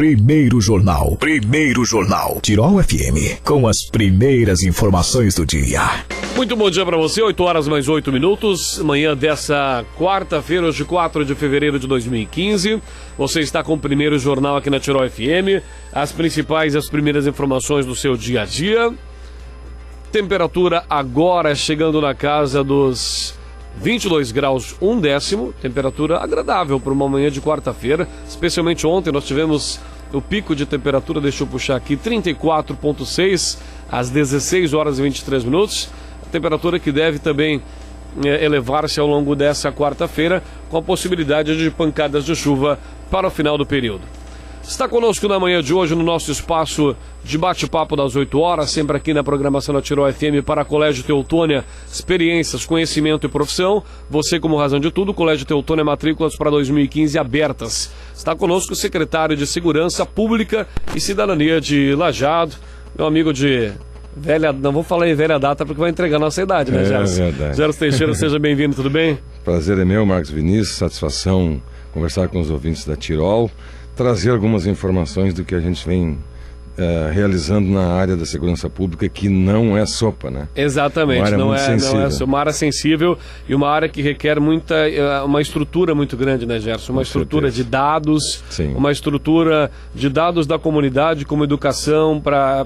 Primeiro Jornal. Tirol FM, com as primeiras informações do dia. Muito bom dia para você, 8 horas mais 8 minutos, manhã dessa quarta-feira, hoje 4 de fevereiro de 2015. Você está com o Primeiro Jornal aqui na Tirol FM, as principais e as primeiras informações do seu dia a dia. Temperatura agora chegando na casa dos 22 graus 1 décimo, temperatura agradável para uma manhã de quarta-feira, especialmente ontem nós tivemos o pico de temperatura, deixa eu puxar aqui, 34,6 às 16 horas e 23 minutos, temperatura que deve também elevar-se ao longo dessa quarta-feira, com a possibilidade de pancadas de chuva para o final do período. Está conosco na manhã de hoje no nosso espaço de bate-papo das 8 horas, sempre aqui na programação da Tirol FM para Colégio Teutônia, experiências, conhecimento e profissão. Você como razão de tudo, Colégio Teutônia, matrículas para 2015 abertas. Está conosco o secretário de Segurança Pública e Cidadania de Lajeado, meu amigo de velha, não vou falar em velha data porque vai entregar a nossa idade, né, Geros? É verdade. Geros Teixeira, seja bem-vindo, tudo bem? Prazer é meu, Marcos Vinícius, satisfação conversar com os ouvintes da Tirol, trazer algumas informações do que a gente vem realizando na área da segurança pública, que não é sopa, né? Exatamente, não é uma área sensível e uma área que requer uma estrutura muito grande, né, Gerson? Uma estrutura de dados, sim, uma estrutura de dados da comunidade, como educação,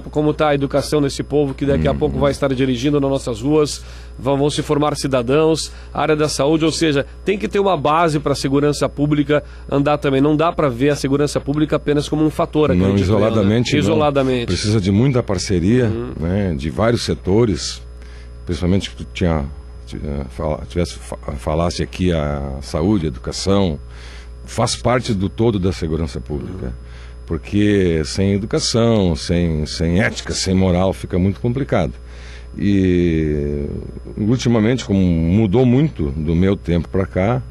como está a educação desse povo que daqui a pouco vai estar dirigindo nas nossas ruas, vão se formar cidadãos, área da saúde, ou seja, tem que ter uma base para a segurança pública andar também. Não dá para ver a segurança pública apenas como um fator. Não isoladamente, né? Isoladamente. Precisa de muita parceria, né, de vários setores, principalmente que tu falasse aqui a saúde, a educação, faz parte do todo da segurança pública. Porque sem educação, sem ética, sem moral, fica muito complicado. E ultimamente, como mudou muito do meu tempo para cá,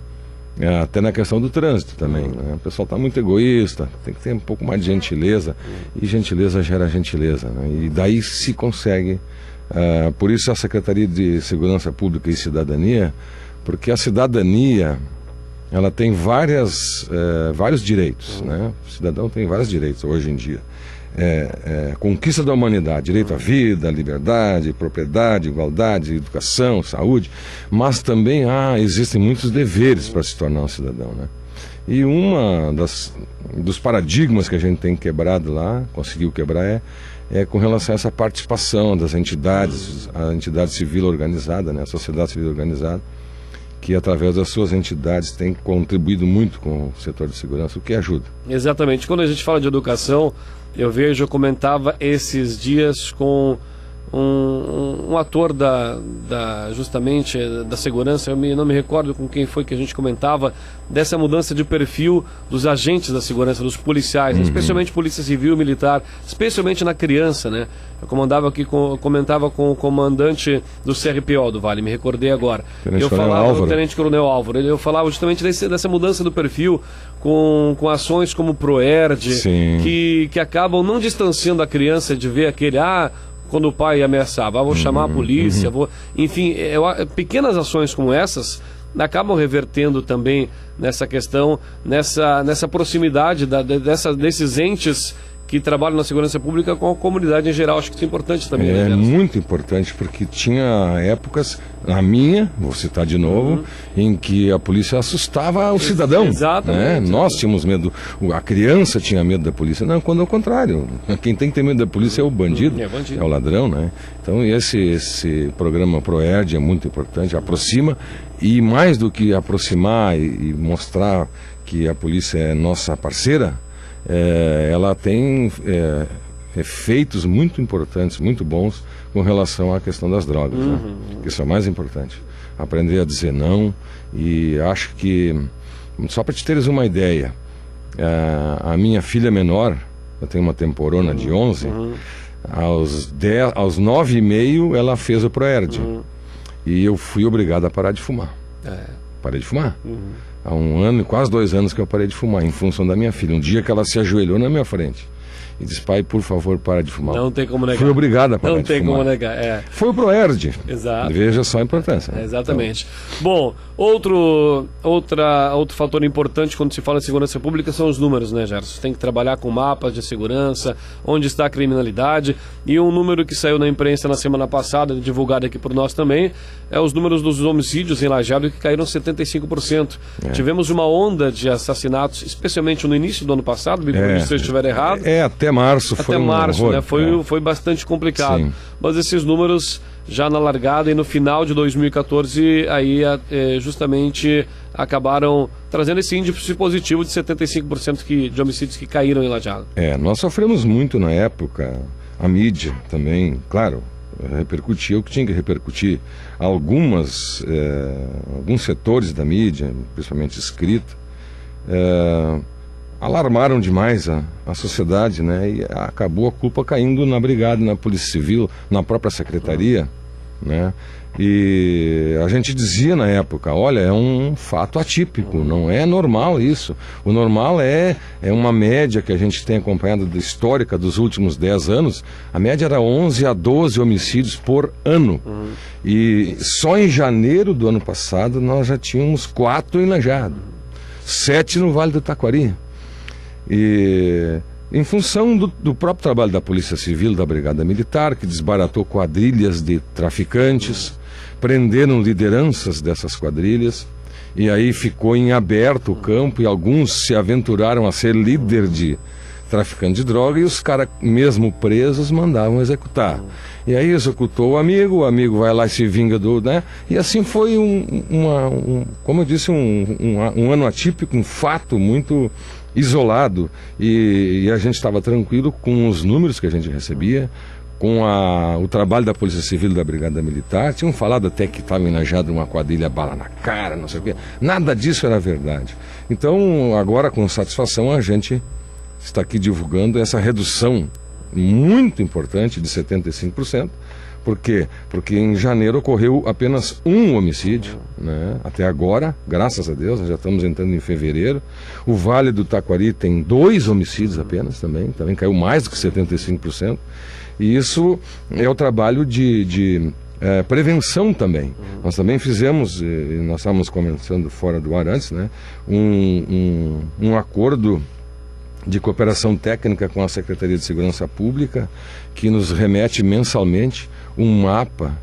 até na questão do trânsito também, né? O pessoal está muito egoísta, tem que ter um pouco mais de gentileza, e gentileza gera gentileza, né? E daí se consegue, por isso a Secretaria de Segurança Pública e Cidadania, porque a cidadania, ela tem vários direitos, né? O cidadão tem vários direitos hoje em dia. Conquista da humanidade, direito à vida, liberdade, propriedade, igualdade, educação, saúde, mas também existem muitos deveres para se tornar um cidadão, né? E dos paradigmas que a gente tem quebrado lá, conseguiu quebrar, é com relação a essa participação das entidades, a entidade civil organizada, né? A sociedade civil organizada, que através das suas entidades tem contribuído muito com o setor de segurança, o que ajuda. Exatamente. Quando a gente fala de educação, eu comentava esses dias com um ator justamente da segurança, não me recordo com quem foi que a gente comentava, dessa mudança de perfil dos agentes da segurança, dos policiais, especialmente polícia civil e militar, especialmente na criança, né? Eu comentava com o comandante do CRPO do Vale, me recordei agora. Eu falava do Tenente Coronel Álvaro, eu falava justamente dessa mudança do perfil com ações como o ProERD, que acabam não distanciando a criança de ver aquele, quando o pai ameaçava, vou chamar a polícia, enfim, pequenas ações como essas acabam revertendo também nessa questão, nessa proximidade desses entes que trabalham na segurança pública com a comunidade em geral. Acho que isso é importante também. É muito importante, porque tinha épocas, a minha, vou citar de novo, em que a polícia assustava o cidadão. Exatamente. Né? Nós tínhamos medo, a criança tinha medo da polícia. Não, quando é o contrário. Quem tem que ter medo da polícia é o bandido, é o ladrão, né? Então esse programa ProERD é muito importante, aproxima, e mais do que aproximar e mostrar que a polícia é nossa parceira, ela tem efeitos muito importantes, muito bons com relação à questão das drogas, né? Que isso é o mais importante. Aprender a dizer não. E acho que, só para te teres uma ideia, a minha filha menor, eu tenho uma temporona de 11, aos 9,5 ela fez o ProERD. E eu fui obrigado a parar de fumar. Parei de fumar. Há 1 ano, quase 2 anos que eu parei de fumar, em função da minha filha. Um dia que ela se ajoelhou na minha frente e disse: pai, por favor, para de fumar. Não tem como negar. Fui obrigado a parar Não de tem fumar. como negar, Foi o Proerd. Exato. Veja só a importância. Né? Exatamente. Bom, outro fator importante quando se fala em segurança pública são os números, né, Gerson? Você tem que trabalhar com mapas de segurança, onde está a criminalidade, e um número que saiu na imprensa na semana passada, divulgado aqui por nós também, é os números dos homicídios em Lajeado, que caíram 75%. Tivemos uma onda de assassinatos, especialmente no início do ano passado, me corrija se eu estiver errado. Até março foi um horror, né? Foi bastante complicado. Sim. Mas esses números já na largada e no final de 2014 aí justamente acabaram trazendo esse índice positivo de 75% de homicídios que caíram em Lajeado. Nós sofremos muito na época, a mídia também, claro, repercutia o que tinha que repercutir. Alguns setores da mídia, principalmente escrita, alarmaram demais a sociedade, né? E acabou a culpa caindo na Brigada, na Polícia Civil, na própria Secretaria, né? E a gente dizia na época: olha, é um fato atípico, não é normal isso. O normal é uma média que a gente tem acompanhado histórica dos últimos 10 anos. A média era 11 a 12 homicídios por ano. E só em janeiro do ano passado nós já tínhamos 4 em Lajeado, 7 no Vale do Taquari. E em função do próprio trabalho da Polícia Civil, da Brigada Militar, que desbaratou quadrilhas de traficantes, prenderam lideranças dessas quadrilhas, e aí ficou em aberto o campo, e alguns se aventuraram a ser líder de traficante de droga, e os caras, mesmo presos, mandavam executar. E aí executou o amigo vai lá e se vinga né? E assim foi como eu disse, um ano atípico, um fato muito isolado, e a gente estava tranquilo com os números que a gente recebia, com o trabalho da Polícia Civil e da Brigada Militar. Tinham falado até que estava enajado uma quadrilha bala na cara, não sei o quê. Nada disso era verdade. Então, agora, com satisfação, a gente está aqui divulgando essa redução muito importante de 75%. Por quê? Porque em janeiro ocorreu apenas um homicídio, né? Até agora, graças a Deus, nós já estamos entrando em fevereiro. O Vale do Taquari tem 2 homicídios apenas também caiu mais do que 75%. E isso é o trabalho de prevenção também. Nós também fizemos, nós estávamos conversando fora do ar antes, né? Um acordo de cooperação técnica com a Secretaria de Segurança Pública, que nos remete mensalmente um mapa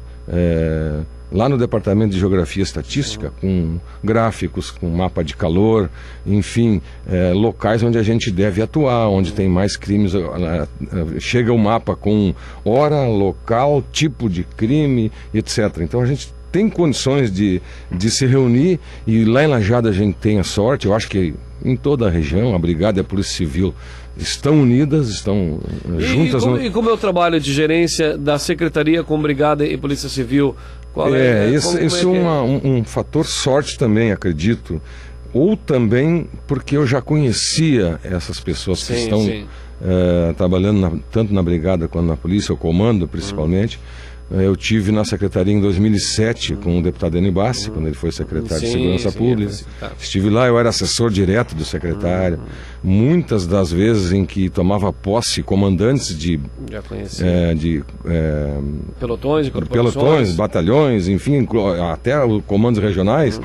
lá no Departamento de Geografia e Estatística, com gráficos, com mapa de calor, enfim, locais onde a gente deve atuar, onde tem mais crimes. Chega o mapa com hora, local, tipo de crime, etc. Então a gente tem condições de se reunir, e lá em Lajeado a gente tem a sorte, eu acho que em toda a região, a Brigada e a Polícia Civil estão unidas, estão juntas. E como é o trabalho de gerência da Secretaria com Brigada e Polícia Civil? Isso é um fator sorte também, acredito. Ou também porque eu já conhecia essas pessoas que estão trabalhando tanto na Brigada quanto na Polícia, o comando principalmente. Eu tive na Secretaria em 2007 com o deputado Enibassi, quando ele foi secretário de Segurança Pública. Estive lá, eu era assessor direto do secretário. Muitas das vezes em que tomava posse comandantes de pelotões, batalhões, enfim, até comandos regionais.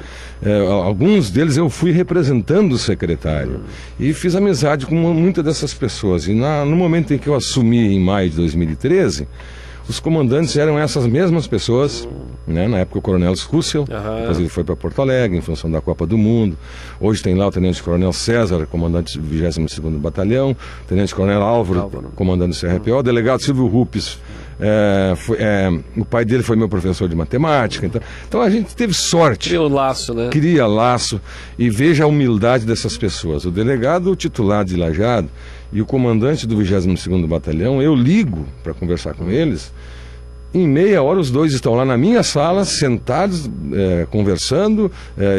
Alguns deles eu fui representando o secretário e fiz amizade com muitas dessas pessoas. E no momento em que eu assumi, em maio de 2013, os comandantes eram essas mesmas pessoas, né? Na época o Coronel Scussel, depois ele foi para Porto Alegre em função da Copa do Mundo. Hoje tem lá o Tenente Coronel César, comandante do 22º Batalhão, Tenente Coronel Álvaro, comandante do CRPO, o delegado Silvio Rupes, o pai dele foi meu professor de matemática. Então a gente teve sorte. Cria um laço, né? Cria laço, e veja a humildade dessas pessoas. O delegado titular de Lajeado e o comandante do 22º Batalhão, eu ligo para conversar com eles, em meia hora os dois estão lá na minha sala, sentados, conversando,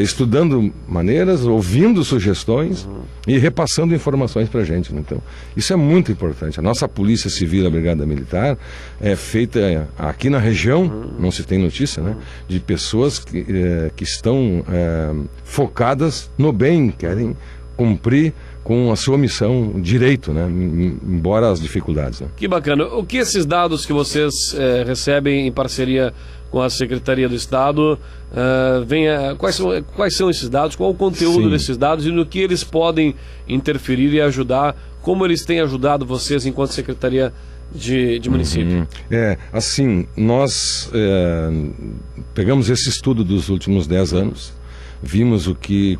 estudando maneiras, ouvindo sugestões e repassando informações para a gente. Então, isso é muito importante. A nossa Polícia Civil, a Brigada Militar, é feita aqui na região, não se tem notícia, né, de pessoas que estão focadas no bem, querem cumprir com a sua missão direito, né? Embora as dificuldades. Né? Que bacana. O que esses dados que vocês recebem em parceria com a Secretaria do Estado, quais são esses dados, qual o conteúdo Sim. desses dados e no que eles podem interferir e ajudar, como eles têm ajudado vocês enquanto Secretaria de município? Assim, nós pegamos esse estudo dos últimos 10 anos, vimos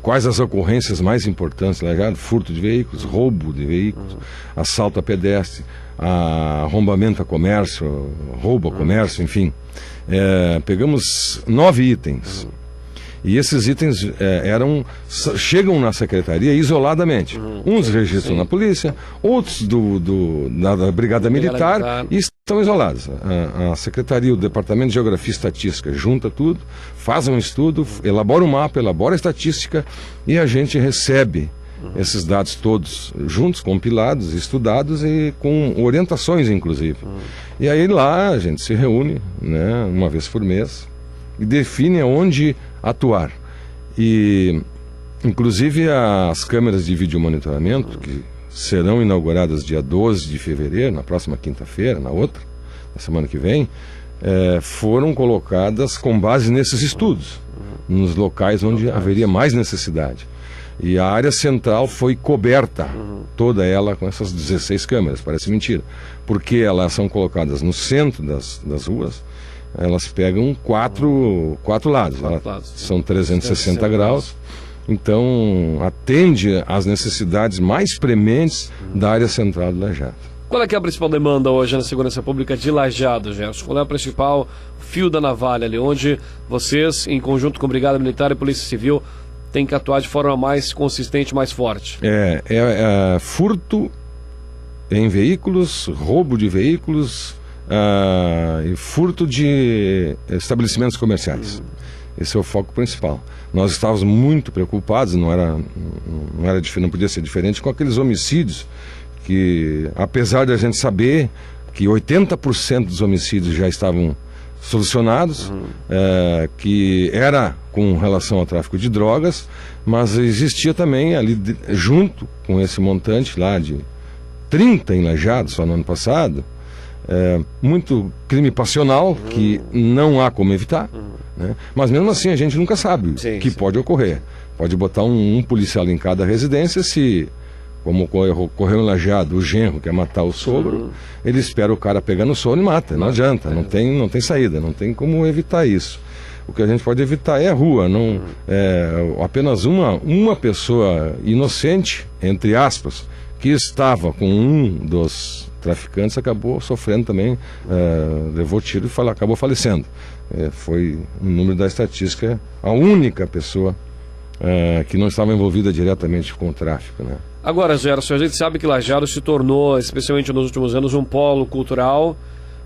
quais as ocorrências mais importantes, furto de veículos, roubo de veículos, assalto a pedestre, arrombamento a comércio, roubo a comércio, enfim. Pegamos 9 itens. E esses itens chegam na secretaria isoladamente. Uns registram na polícia, outros da Brigada Militar e estão isolados. A secretaria, o Departamento de Geografia e Estatística junta tudo, faz um estudo, elabora um mapa, elabora a estatística e a gente recebe esses dados todos juntos, compilados, estudados e com orientações, inclusive. E aí lá a gente se reúne, né, uma vez por mês e define onde atuar. E, inclusive, as câmeras de vídeo monitoramento, que serão inauguradas dia 12 de fevereiro, na próxima quinta-feira, na semana que vem, foram colocadas com base nesses estudos, nos locais onde haveria mais necessidade. E a área central foi coberta, toda ela com essas 16 câmeras, parece mentira, porque elas são colocadas no centro das ruas. Elas pegam quatro lados, são 360 graus, então atende às necessidades mais prementes da área central de Lajeado. Qual é que é a principal demanda hoje na segurança pública de Lajeado, Gerson? Qual é o principal fio da navalha ali, onde vocês, em conjunto com a Brigada Militar e Polícia Civil, têm que atuar de forma mais consistente, mais forte? Furto em veículos, roubo de veículos, e furto de estabelecimentos comerciais. Esse é o foco principal. Nós estávamos muito preocupados, não podia ser diferente, com aqueles homicídios que, apesar de a gente saber que 80% dos homicídios já estavam solucionados, que era com relação ao tráfico de drogas, mas existia também ali, junto com esse montante lá de 30 em Lajeado, só no ano passado, muito crime passional que não há como evitar, né? Mas mesmo assim a gente nunca sabe que pode ocorrer. Pode botar um policial em cada residência, se, como ocorreu em Lajeado, o genro quer matar o sogro, ele espera o cara pegar no sono e mata, não adianta, não tem saída, não tem como evitar isso. O que a gente pode evitar é a rua, apenas uma pessoa inocente, entre aspas, que estava com um dos traficantes, acabou sofrendo também, levou tiro e acabou falecendo. Foi, no número da estatística, a única pessoa que não estava envolvida diretamente com o tráfico, né? Agora, Gerson, a gente sabe que Lajeado se tornou, especialmente nos últimos anos, um polo cultural,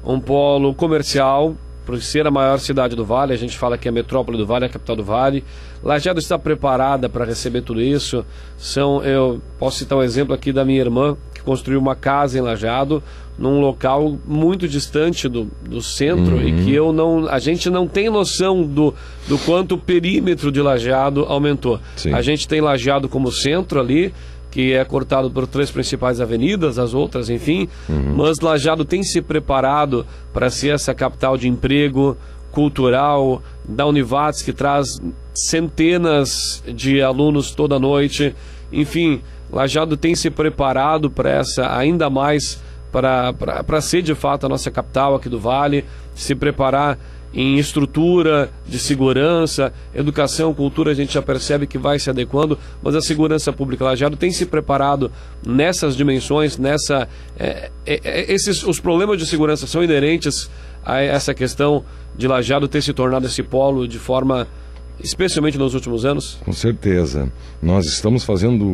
um polo comercial, por ser a maior cidade do Vale. A gente fala que é a metrópole do Vale, a capital do Vale. Lajeado está preparada para receber tudo isso. Eu posso citar um exemplo aqui da minha irmã, que construiu uma casa em Lajeado, num local muito distante do centro, e que a gente não tem noção do quanto o perímetro de Lajeado aumentou. Sim. A gente tem Lajeado como centro ali, que é cortado por 3 principais avenidas, as outras, enfim, mas Lajeado tem se preparado para ser essa capital de emprego cultural, da Univates, que traz centenas de alunos toda noite. Enfim, Lajeado tem se preparado para ainda mais para ser de fato a nossa capital aqui do Vale, se preparar em estrutura de segurança, educação, cultura. A gente já percebe que vai se adequando, mas a segurança pública Lajeado tem se preparado nessas dimensões, os problemas de segurança são inerentes a essa questão de Lajeado ter se tornado esse polo de forma, especialmente nos últimos anos? Com certeza. Nós estamos fazendo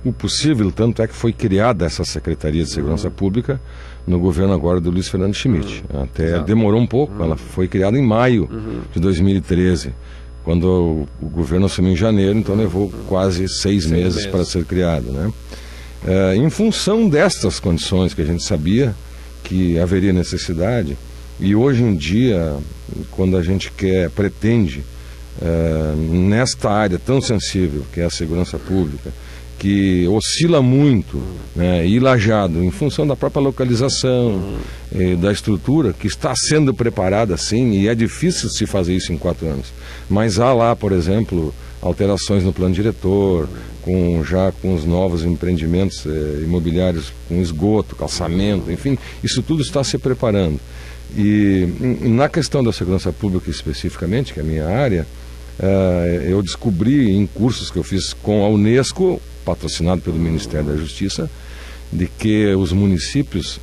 o possível, tanto é que foi criada essa Secretaria de Segurança Pública no governo agora do Luiz Fernando Schmidt. Até demorou um pouco, ela foi criada em maio de 2013, quando o governo assumiu em janeiro, então levou quase 6 meses para ser criada, né? Em função destas condições que a gente sabia que haveria necessidade, e hoje em dia, quando a gente pretende nesta área tão sensível que é a segurança pública, que oscila muito, né, e Lajeado, em função da própria localização, da estrutura, que está sendo preparada sim, e é difícil se fazer isso em 4 anos. Mas há lá, por exemplo, alterações no plano diretor, já com os novos empreendimentos imobiliários, com esgoto, calçamento, enfim, isso tudo está se preparando. E na questão da segurança pública especificamente, que é a minha área, eu descobri em cursos que eu fiz com a Unesco, patrocinado pelo Ministério da Justiça, de que os municípios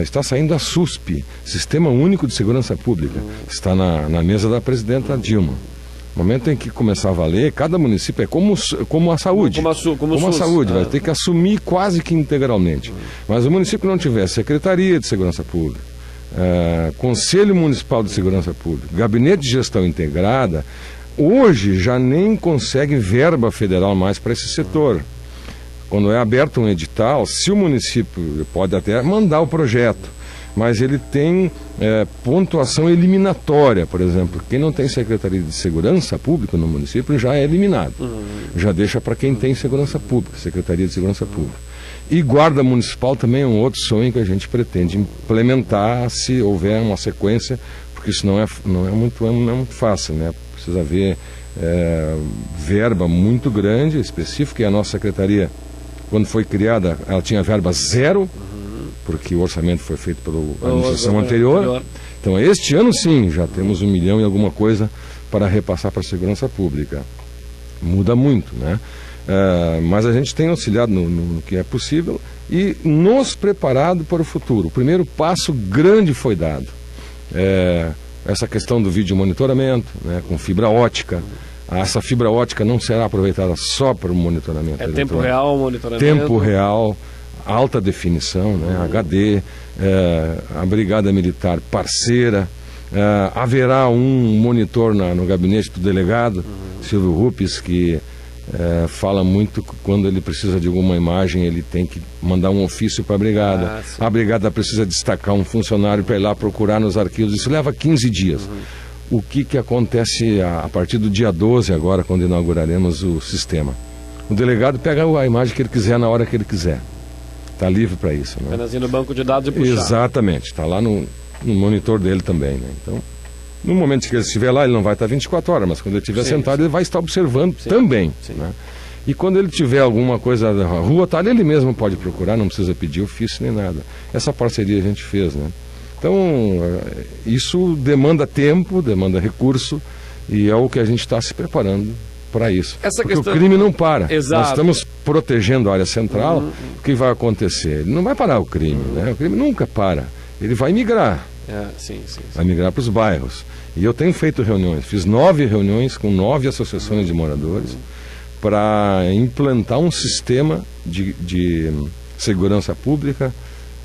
está saindo a SUSP, Sistema Único de Segurança Pública, está na mesa da presidenta Dilma. No momento em que começar a valer, cada município é como a saúde. Como a saúde, vai ter que assumir quase que integralmente. Mas o município não tiver Secretaria de Segurança Pública, Conselho Municipal de Segurança Pública, Gabinete de Gestão Integrada, hoje já nem consegue verba federal mais para esse setor. Quando é aberto um edital, se o município pode até mandar o projeto, mas ele tem pontuação eliminatória, por exemplo. Quem não tem Secretaria de Segurança Pública no município já é eliminado. Já deixa para quem tem Segurança Pública, Secretaria de Segurança Pública. E Guarda Municipal também é um outro sonho que a gente pretende implementar se houver uma sequência, porque isso não é muito fácil, né? Precisa haver verba muito grande, específica, e a nossa secretaria, quando foi criada, ela tinha verba zero, porque o orçamento foi feito pela administração anterior. Então, este ano sim, já temos 1 milhão e alguma coisa para repassar para a segurança pública. Muda muito, né? Mas a gente tem auxiliado no que é possível e nos preparado para o futuro. O primeiro passo grande foi dado. Essa questão do vídeo monitoramento, né, com fibra ótica. Essa fibra ótica não será aproveitada só para o monitoramento. É tempo real o monitoramento? Tempo real, alta definição, né, HD, a Brigada Militar parceira, haverá um monitor no gabinete do delegado, Silvio Rupes, que fala muito que quando ele precisa de alguma imagem, ele tem que mandar um ofício para a Brigada. A Brigada precisa destacar um funcionário para ir lá procurar nos arquivos. Isso leva 15 dias. O que acontece a partir do dia 12 agora, quando inauguraremos o sistema? O delegado pega a imagem que ele quiser na hora que ele quiser. Está livre para isso, né? Apenas ir no banco de dados e puxar. Exatamente, está lá no monitor dele também, né? Então, no momento que ele estiver lá, ele não vai estar 24 horas, mas quando ele estiver sentado, ele vai estar observando também. Né? E quando ele tiver alguma coisa na rua, ele mesmo pode procurar, não precisa pedir ofício nem nada. Essa parceria a gente fez, né? Então, isso demanda tempo, demanda recurso, e é o que a gente está se preparando para isso. Porque o crime não para. Exato. Nós estamos protegendo a área central. O que vai acontecer? Ele não vai parar o crime, né? O crime nunca para. Ele vai migrar. Vai migrar para os bairros. E eu tenho feito reuniões, fiz 9 reuniões com 9 associações de moradores para implantar um sistema de segurança pública,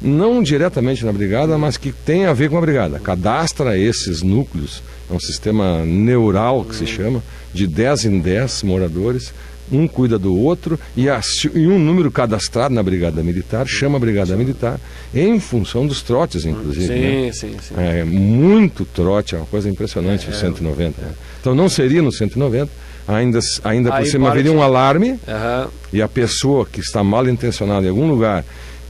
não diretamente na Brigada, mas que tem a ver com a Brigada. Cadastra esses núcleos, é um sistema neural que se chama, de 10 em 10 moradores, um cuida do outro, e um número cadastrado na Brigada Militar, chama a Brigada Militar, em função dos trotes, inclusive. Sim. Muito trote, é uma coisa impressionante o 190. Né? Então não seria no 190, ainda por cima haveria um alarme, e a pessoa que está mal intencionada em algum lugar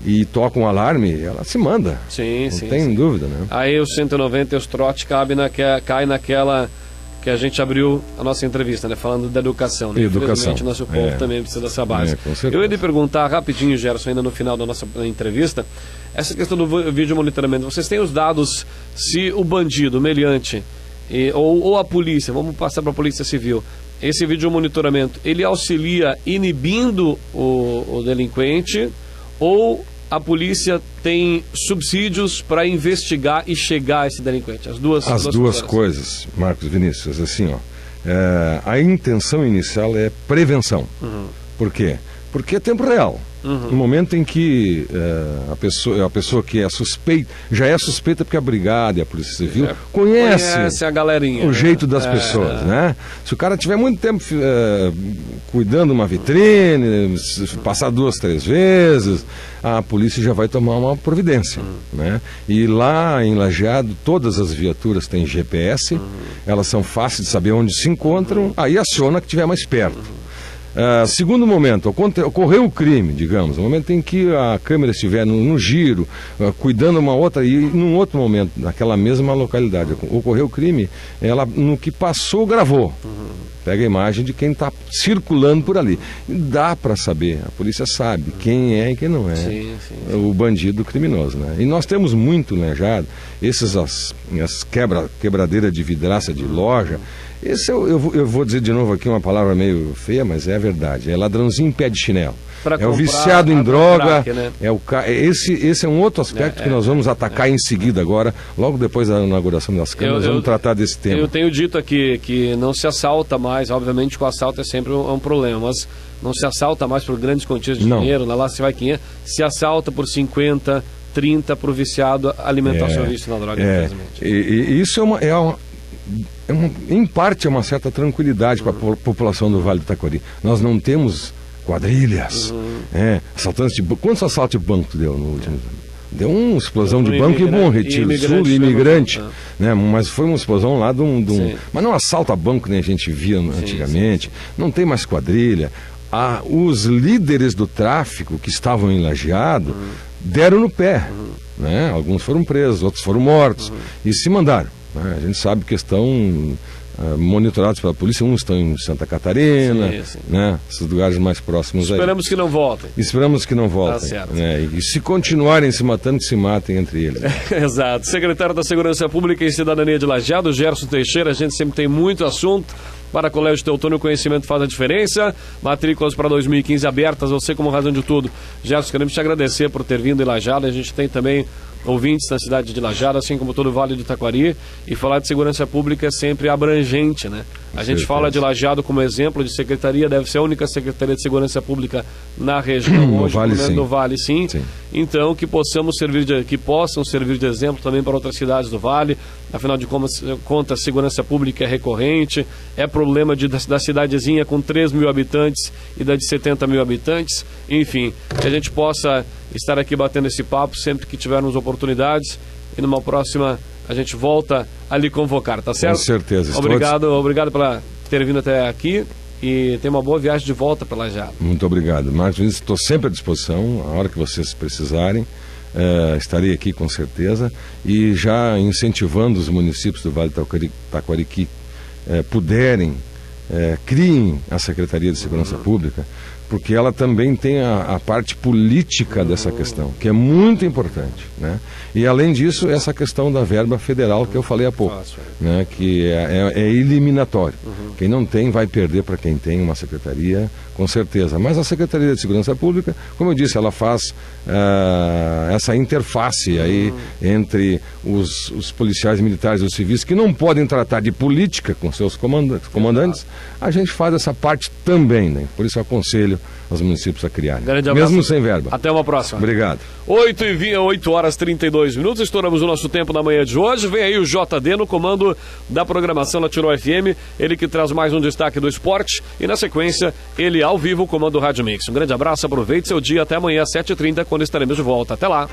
e toca um alarme, ela se manda. Não tem dúvida, né? Aí os 190 e os trotes caem naquela que a gente abriu a nossa entrevista, né? Falando da educação. Né? Infelizmente, nosso povo também precisa dessa base. Eu ia lhe perguntar rapidinho, Gerson, ainda no final da nossa entrevista, essa questão do vídeo monitoramento. Vocês têm os dados se o bandido, o meliante, ou a polícia, vamos passar para a Polícia Civil, esse vídeo monitoramento, ele auxilia inibindo o delinquente, ou a polícia tem subsídios para investigar e chegar a esse delinquente? As duas coisas, Marcos Vinícius, assim, a intenção inicial é prevenção. Por quê? Porque é tempo real. No momento em que a pessoa que é suspeita, já é suspeita porque a Brigada e a Polícia Civil conhece a galerinha, o jeito das pessoas, né? Se o cara tiver muito tempo cuidando de uma vitrine, passar 2, 3 vezes, a polícia já vai tomar uma providência, né? E lá em Lajeado, todas as viaturas têm GPS, elas são fáceis de saber onde se encontram, aí aciona que estiver mais perto. Segundo momento, ocorreu o crime, digamos, no momento em que a câmera estiver no giro, cuidando uma outra, e num outro momento, naquela mesma localidade, ocorreu o crime, ela, no que passou, gravou. Pega a imagem de quem está circulando por ali. Dá para saber, a polícia sabe quem é e quem não é o bandido criminoso, né? E nós temos muito Lajado, as quebradeiras de vidraça de loja. Esse eu vou dizer de novo aqui uma palavra meio feia, mas é a verdade. É ladrãozinho em pé de chinelo. É o viciado em droga, crack, né? Esse é um outro aspecto que nós vamos atacar em seguida agora, logo depois da inauguração das câmeras, vamos tratar desse tema. Eu tenho dito aqui que não se assalta mais, obviamente que o assalto é sempre um problema, mas não se assalta mais por grandes quantias de dinheiro, lá se vai 500, se assalta por 50, 30 para o viciado alimentar seu vício na droga, infelizmente. E isso em parte é uma certa tranquilidade para a população do Vale do Taquari. Nós não temos quadrilhas, assaltantes de banco. Quantos assaltos de banco deu no último? Deu uma explosão de banco em Bom Retiro Sul, imigrante, né? Mas foi uma explosão lá de um... Mas não assalto a banco nem a gente via antigamente, não tem mais quadrilha. Os líderes do tráfico que estavam em Lajeado deram no pé, né? Alguns foram presos, outros foram mortos e se mandaram. A gente sabe que estão monitorados pela polícia, uns estão em Santa Catarina, né? Esses lugares mais próximos. Esperamos que não voltem. Esperamos que não voltem. Tá certo. Né? E se continuarem se matando, que se matem entre eles. Exato. Secretário da Segurança Pública e Cidadania de Lajeado, Gerson Teixeira, a gente sempre tem muito assunto. Para Colégio Teutônio, o conhecimento faz a diferença. Matrículas para 2015 abertas, você como razão de tudo. Gerson, queremos te agradecer por ter vindo em Lajeado. A gente tem também ouvintes na cidade de Lajeado, assim como todo o Vale do Taquari, e falar de segurança pública é sempre abrangente, né? A gente fala de Lajeado como exemplo de secretaria, deve ser a única secretaria de segurança pública na região hoje, no Vale, sim. Então, que possam servir de exemplo também para outras cidades do Vale. Afinal de contas, segurança pública é recorrente, é problema da cidadezinha com 3 mil habitantes e da de 70 mil habitantes. Enfim, que a gente possa estar aqui batendo esse papo sempre que tivermos oportunidades, e numa próxima a gente volta a lhe convocar, tá certo? Com certeza. Obrigado por ter vindo até aqui e tenha uma boa viagem de volta para Lajeado. Muito obrigado, Marcos. Estou sempre à disposição, a hora que vocês precisarem. Estarei aqui com certeza, e já incentivando os municípios do Vale do Taquari que puderem, criem a Secretaria de Segurança Pública, porque ela também tem a parte política dessa questão, que é muito importante, né? E além disso, essa questão da verba federal que eu falei há pouco, né? Que é eliminatório. Quem não tem vai perder para quem tem uma secretaria, com certeza. Mas a Secretaria de Segurança Pública, como eu disse, ela faz essa interface aí entre os policiais militares e os civis, que não podem tratar de política com seus comandantes. A gente faz essa parte também, né? Por isso eu aconselho aos municípios a criarem, mesmo sem verba. Até uma próxima. Obrigado. 8h32, estouramos o nosso tempo na manhã de hoje. Vem aí o JD no comando da programação da Tirol FM, ele que traz mais um destaque do esporte, e na sequência, ele ao vivo, comando do Rádio Mix. Um grande abraço, aproveite seu dia, até amanhã às 7h30, quando estaremos de volta. Até lá.